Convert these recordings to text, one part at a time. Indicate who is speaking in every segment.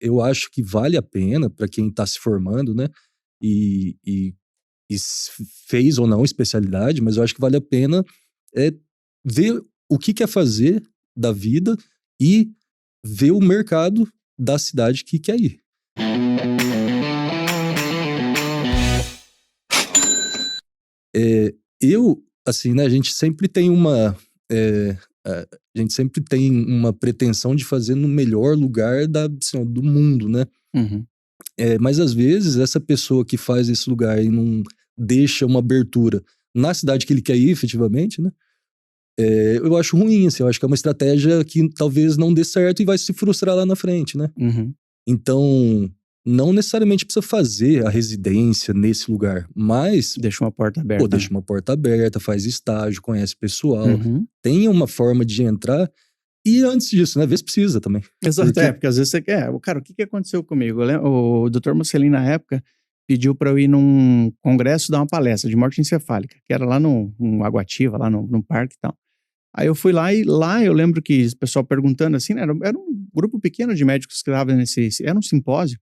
Speaker 1: eu acho que vale a pena para quem está se formando, né? E, e, fez ou não especialidade, mas eu acho que vale a pena ver o que quer fazer da vida e ver o mercado da cidade que quer ir. Assim, né, a gente sempre tem a gente sempre tem uma pretensão de fazer no melhor lugar assim, do mundo, né?
Speaker 2: Uhum.
Speaker 1: Mas às vezes essa pessoa que faz esse lugar e não deixa uma abertura na cidade que ele quer ir, efetivamente, né? Eu acho ruim, assim, eu acho que é uma estratégia que talvez não dê certo e vai se frustrar lá na frente, né?
Speaker 2: Uhum.
Speaker 1: Então, não necessariamente precisa fazer a residência nesse lugar, mas...
Speaker 2: Deixa uma porta aberta.
Speaker 1: deixa uma porta aberta, faz estágio, conhece pessoal,
Speaker 2: Uhum.
Speaker 1: tenha uma forma de entrar. E antes disso, né, vê se precisa também.
Speaker 2: Exato, porque às vezes você quer... Cara, o que aconteceu comigo? O Dr. Mussolini, na época, pediu para eu ir num congresso dar uma palestra de morte encefálica, que era lá no Água-Ativa, lá no parque e tal. Aí eu fui lá e lá eu lembro que o pessoal perguntando assim, né, era um grupo pequeno de médicos que estavam era um simpósio,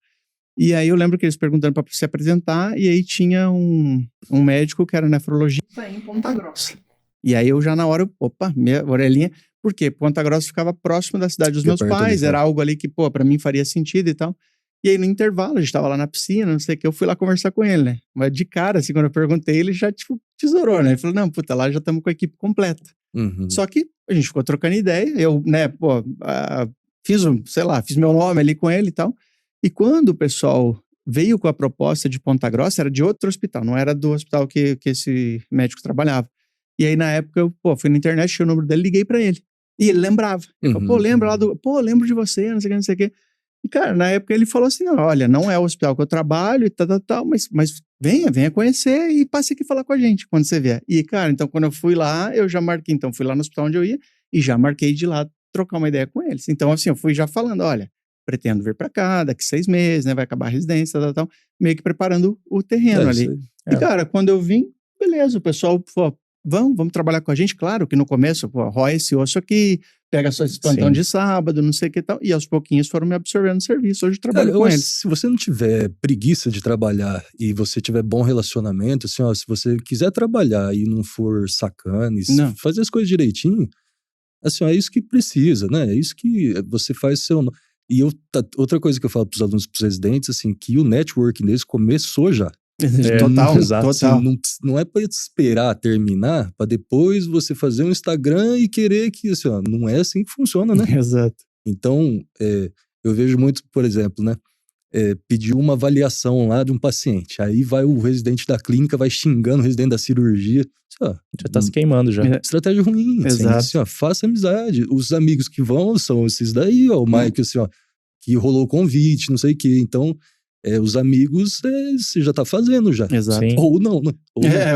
Speaker 2: e aí eu lembro que eles perguntando para se apresentar, e aí tinha um médico que era nefrologista em Ponta Grossa. E aí eu já na hora, minha orelhinha, por quê? Ponta Grossa ficava próximo da cidade dos meus pais, era algo ali que, para mim faria sentido e tal. E aí no intervalo, a gente tava lá na piscina, não sei o que, eu fui lá conversar com ele, né? Mas de cara, assim, quando eu perguntei, ele já, tipo, tesourou, né? Ele falou, não, lá já estamos com a equipe completa.
Speaker 1: Uhum.
Speaker 2: Só que a gente ficou trocando ideia, eu, né, fiz meu nome ali com ele e tal. E quando o pessoal veio com a proposta de Ponta Grossa, era de outro hospital, não era do hospital que esse médico trabalhava. E aí, na época, eu, fui na internet, achei o número dele, liguei pra ele. E ele lembrava. Ele falou, lembra lá lembro de você, não sei o que, não sei o que. E, cara, na época ele falou assim, não, olha, não é o hospital que eu trabalho e tal, mas venha conhecer e passe aqui falar com a gente quando você vier. E, cara, então quando eu fui lá, eu já marquei, então fui lá no hospital onde eu ia e já marquei de lá trocar uma ideia com eles. Então, assim, eu fui já falando, olha, pretendo vir pra cá, daqui 6 meses, né, vai acabar a residência, tal, meio que preparando o terreno ali. E, cara, quando eu vim, beleza, o pessoal falou, vamos trabalhar com a gente, claro que no começo, rói esse osso aqui, pega só esse plantão de sábado, não sei o que e tal, e aos pouquinhos foram me absorvendo no serviço, hoje eu trabalho com eles.
Speaker 1: Se você não tiver preguiça de trabalhar e você tiver bom relacionamento, assim, ó, se você quiser trabalhar e não for sacana, e fazer as coisas direitinho, assim, ó, é isso que precisa, né, é isso que você faz seu... E outra coisa que eu falo pros alunos, pros residentes, assim, que o networking deles começou já.
Speaker 2: Total, total.
Speaker 1: Assim, não é pra esperar terminar, pra depois você fazer um Instagram e querer que, assim, ó, não é assim que funciona, né?
Speaker 2: Exato.
Speaker 1: Então, eu vejo muito, por exemplo, né, pedir uma avaliação lá de um paciente, aí vai o residente da clínica, vai xingando o residente da cirurgia, assim, ó,
Speaker 3: já tá se queimando já.
Speaker 1: Estratégia ruim, assim, ó, faça amizade, os amigos que vão são esses daí, ó, o Mike, assim, ó, que rolou o convite, não sei o que, então... os amigos, você já tá fazendo já.
Speaker 2: Exato.
Speaker 1: Ou não, né?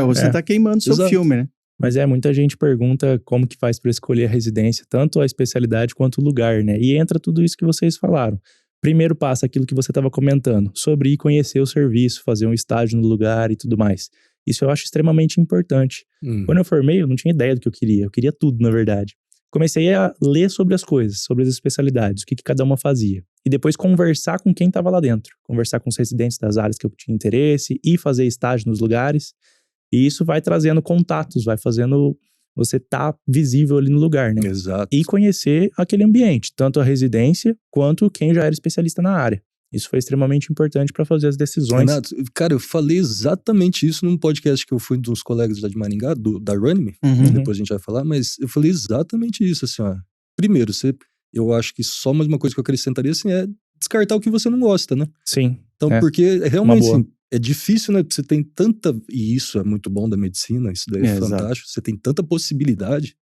Speaker 2: Ou você tá queimando seu filme, né?
Speaker 3: Mas muita gente pergunta como que faz para escolher a residência, tanto a especialidade quanto o lugar, né? E entra tudo isso que vocês falaram. Primeiro passo, aquilo que você estava comentando, sobre ir conhecer o serviço, fazer um estágio no lugar e tudo mais. Isso eu acho extremamente importante. Quando eu formei, eu não tinha ideia do que eu queria tudo, na verdade. Comecei a ler sobre as coisas, sobre as especialidades, o que cada uma fazia. E depois conversar com quem estava lá dentro. Conversar com os residentes das áreas que eu tinha interesse e fazer estágio nos lugares. E isso vai trazendo contatos, vai fazendo você estar visível ali no lugar, né?
Speaker 1: Exato.
Speaker 3: E conhecer aquele ambiente, tanto a residência quanto quem já era especialista na área. Isso foi extremamente importante para fazer as decisões.
Speaker 1: Renato, cara, eu falei exatamente isso num podcast que eu fui dos colegas lá de Maringá, da Runme, depois a gente vai falar, mas eu falei exatamente isso, assim, ó. Primeiro, eu acho que só mais uma coisa que eu acrescentaria, assim, é descartar o que você não gosta, né?
Speaker 3: Sim.
Speaker 1: Então, porque realmente, assim, é difícil, né? Você tem tanta... E isso é muito bom da medicina, isso daí é fantástico. Exato. Você tem tanta possibilidade.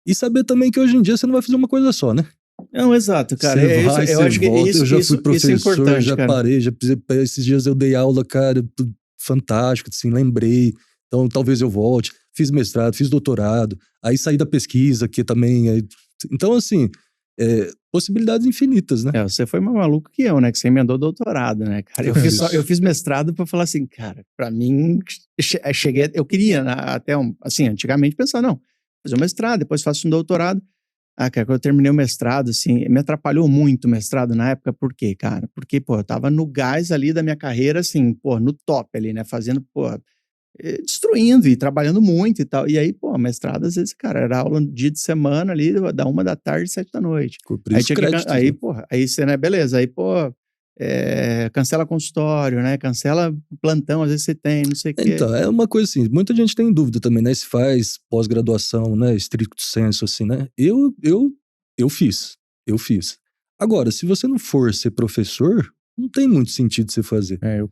Speaker 1: E saber também que hoje em dia você não vai fazer uma coisa só, né?
Speaker 2: Não, exato, cara. Eu acho que isso,
Speaker 1: eu já fui professor,
Speaker 2: isso é importante,
Speaker 1: já
Speaker 2: cara.
Speaker 1: parei, esses dias eu dei aula, cara, fantástico, assim, lembrei. Então, talvez eu volte. Fiz mestrado, fiz doutorado. Aí saí da pesquisa, que também... Então, assim... possibilidades infinitas, né?
Speaker 2: Você foi mais maluco que eu, né? Que você emendou doutorado, né, cara? Eu fiz mestrado pra falar assim, cara, pra mim, eu queria, até assim, antigamente pensar, não, fazer um mestrado, depois faço um doutorado. Cara, quando eu terminei o mestrado, assim, me atrapalhou muito o mestrado na época, por quê, cara? Porque, pô, eu tava no gás ali da minha carreira, assim, pô, no top ali, né? Fazendo, pô, destruindo e trabalhando muito e tal. E aí, pô, mestrado, às vezes, cara, era aula no dia de semana ali, da 1 da tarde, 7 da noite.
Speaker 1: Aí tinha créditos,
Speaker 2: aí, pô, aí você, né, beleza, aí, pô, cancela consultório, né, cancela plantão, às vezes você tem, não sei o quê.
Speaker 1: Então, é uma coisa assim, muita gente tem dúvida também, né, se faz pós-graduação, né, estricto sensu, assim, né, eu fiz. Agora, se você não for ser professor, não tem muito sentido você fazer.
Speaker 3: Eu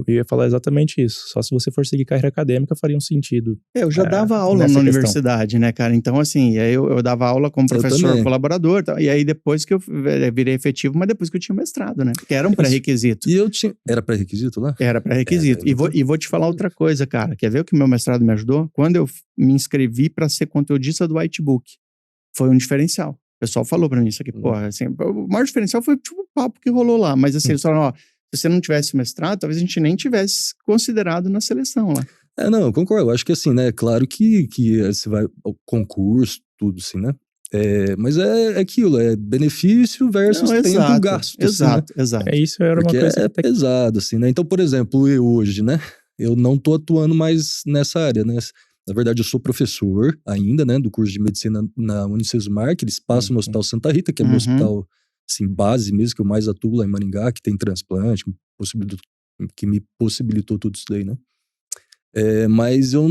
Speaker 3: ia falar exatamente isso. Só se você for seguir carreira acadêmica faria um sentido.
Speaker 2: Eu já dava aula na universidade, né, cara? Então, assim, aí eu dava aula como professor colaborador, e aí depois que eu virei efetivo, mas depois que eu tinha mestrado, né? Porque era um pré-requisito.
Speaker 1: E eu tinha... Era pré-requisito lá?
Speaker 2: Era pré-requisito. E vou te falar outra coisa, cara. Quer ver o que meu mestrado me ajudou? Quando eu me inscrevi para ser conteudista do Whitebook, foi um diferencial. O pessoal falou pra mim isso aqui, porra, assim, o maior diferencial foi tipo o papo que rolou lá, mas assim, eles falaram, ó, se você não tivesse mestrado, talvez a gente nem tivesse considerado na seleção lá.
Speaker 1: Não, eu concordo, eu acho que assim, né, claro que você vai ao concurso, tudo assim, né, mas é aquilo, é benefício versus tempo gasto.
Speaker 2: Exato,
Speaker 1: assim, né?
Speaker 2: Exato.
Speaker 3: Isso era
Speaker 1: porque
Speaker 3: uma coisa...
Speaker 1: É pesado, assim, né, então, por exemplo, eu hoje, né, eu não tô atuando mais nessa área, né. Na verdade, eu sou professor ainda, né, do curso de medicina na Unicesumar, que eles passam no Hospital Santa Rita, que é meu hospital, assim, base mesmo, que eu mais atuo lá em Maringá, que tem transplante, que me possibilitou tudo isso daí, né. Mas eu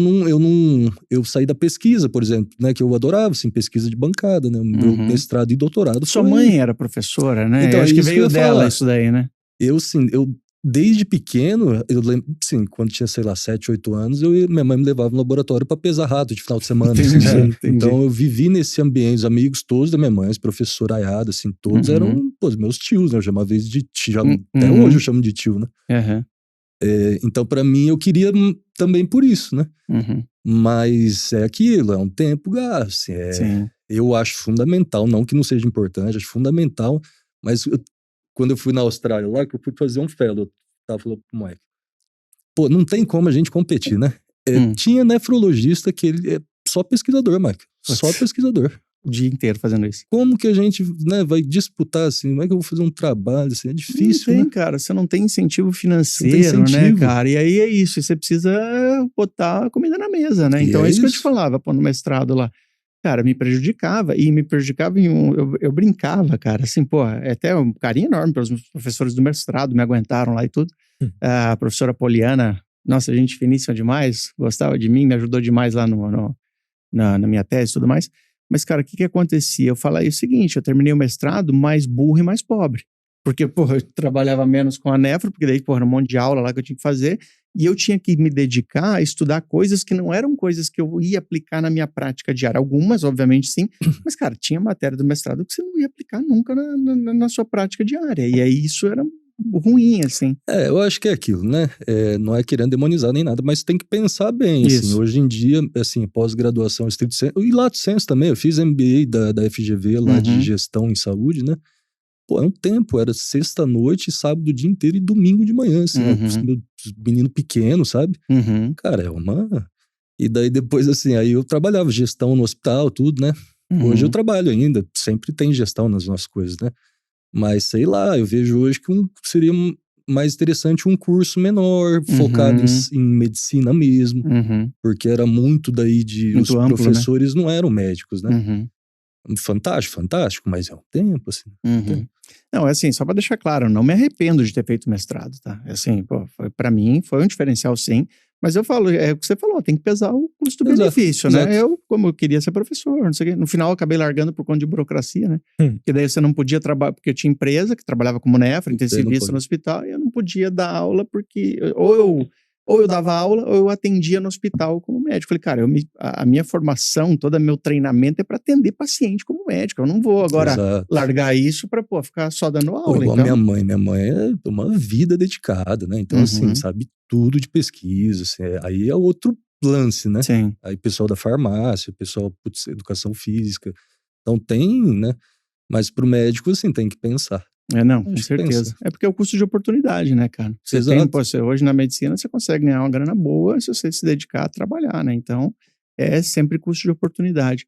Speaker 1: saí da pesquisa, por exemplo, né, que eu adorava, assim, pesquisa de bancada, né, meu mestrado e doutorado.
Speaker 2: Sua mãe era professora, né?
Speaker 1: Então,
Speaker 2: eu acho que veio dela isso daí, né?
Speaker 1: Eu desde pequeno, eu lembro, sim, quando tinha, sei lá, 7, 8 anos, minha mãe me levava no laboratório para pesar rato de final de semana.
Speaker 2: Entendi.
Speaker 1: Então eu vivi nesse ambiente, os amigos todos da minha mãe, os professor Ayada, assim, todos eram, pô, meus tios, né? Eu chamava eles de tio, até hoje eu chamo de tio, né? Então, para mim, eu queria também por isso, né? Mas é aquilo, é um tempo gasto. Eu acho fundamental, não que não seja importante, acho fundamental, mas quando eu fui na Austrália lá, que eu fui fazer um fellow, eu tava falando pro Mike, pô, não tem como a gente competir, né? Tinha nefrologista que ele é só pesquisador, Mike, só pesquisador.
Speaker 2: O dia inteiro fazendo isso.
Speaker 1: Como que a gente, né, vai disputar assim? Como é que eu vou fazer um trabalho assim? É difícil,
Speaker 2: não tem,
Speaker 1: né?
Speaker 2: Cara, você não tem incentivo financeiro, né, cara? E aí é isso, você precisa botar a comida na mesa, né? Então é isso que eu te falava, pô, no mestrado lá. Cara, me prejudicava, e me prejudicava eu brincava, cara, assim, pô, até um carinho enorme pelos meus professores do mestrado, me aguentaram lá e tudo. A professora Poliana, nossa, gente finíssima demais, gostava de mim, me ajudou demais lá na minha tese e tudo mais. Mas, cara, o que acontecia? Eu falei o seguinte, eu terminei o mestrado mais burro e mais pobre. Porque, porra, eu trabalhava menos com a nefro, porque daí, porra, era um monte de aula lá que eu tinha que fazer, e eu tinha que me dedicar a estudar coisas que não eram coisas que eu ia aplicar na minha prática diária. Algumas, obviamente, sim, mas, cara, tinha matéria do mestrado que você não ia aplicar nunca na sua prática diária, e aí isso era ruim, assim.
Speaker 1: Eu acho que é aquilo, né? Não é querendo demonizar nem nada, mas tem que pensar bem, assim. Hoje em dia, assim, pós-graduação estrito sensu, e lato sensu também, eu fiz MBA da FGV lá de gestão em saúde, né? Pô, é um tempo, era sexta-noite, sábado o dia inteiro e domingo de manhã, assim, menino pequeno, sabe? Cara, é uma... E daí depois, assim, aí eu trabalhava gestão no hospital, tudo, né? Hoje eu trabalho ainda, sempre tem gestão nas nossas coisas, né? Mas, sei lá, eu vejo hoje que seria mais interessante um curso menor, focado em medicina mesmo, porque era muito daí os
Speaker 2: amplo,
Speaker 1: professores, né? Não eram médicos, né? Fantástico, mas é um tempo, assim.
Speaker 2: Não, é assim, só pra deixar claro, eu não me arrependo de ter feito mestrado, tá? Assim, pô, pra mim foi um diferencial, sim, mas eu falo, é o que você falou, tem que pesar o custo-benefício, né? Como eu queria ser professor, não sei o quê, no final eu acabei largando por conta de burocracia, né? Porque daí você não podia trabalhar, porque eu tinha empresa que trabalhava como nefro, intensivista no hospital, e eu não podia dar aula porque, ou eu dava aula, ou eu atendia no hospital como médico. Falei, cara, a minha formação, todo meu treinamento é para atender paciente como médico. Eu não vou agora largar isso para ficar só dando aula.
Speaker 1: Igual minha mãe é uma vida dedicada, né? Então, assim, sabe tudo de pesquisa, assim, aí é outro lance, né?
Speaker 2: Sim.
Speaker 1: Aí pessoal da farmácia, pessoal, educação física. Então tem, né? Mas pro médico, assim, tem que pensar.
Speaker 2: Não, com certeza. É porque é o custo de oportunidade, né, cara? Hoje na medicina você consegue ganhar uma grana boa se você se dedicar a trabalhar, né? Então, é sempre custo de oportunidade.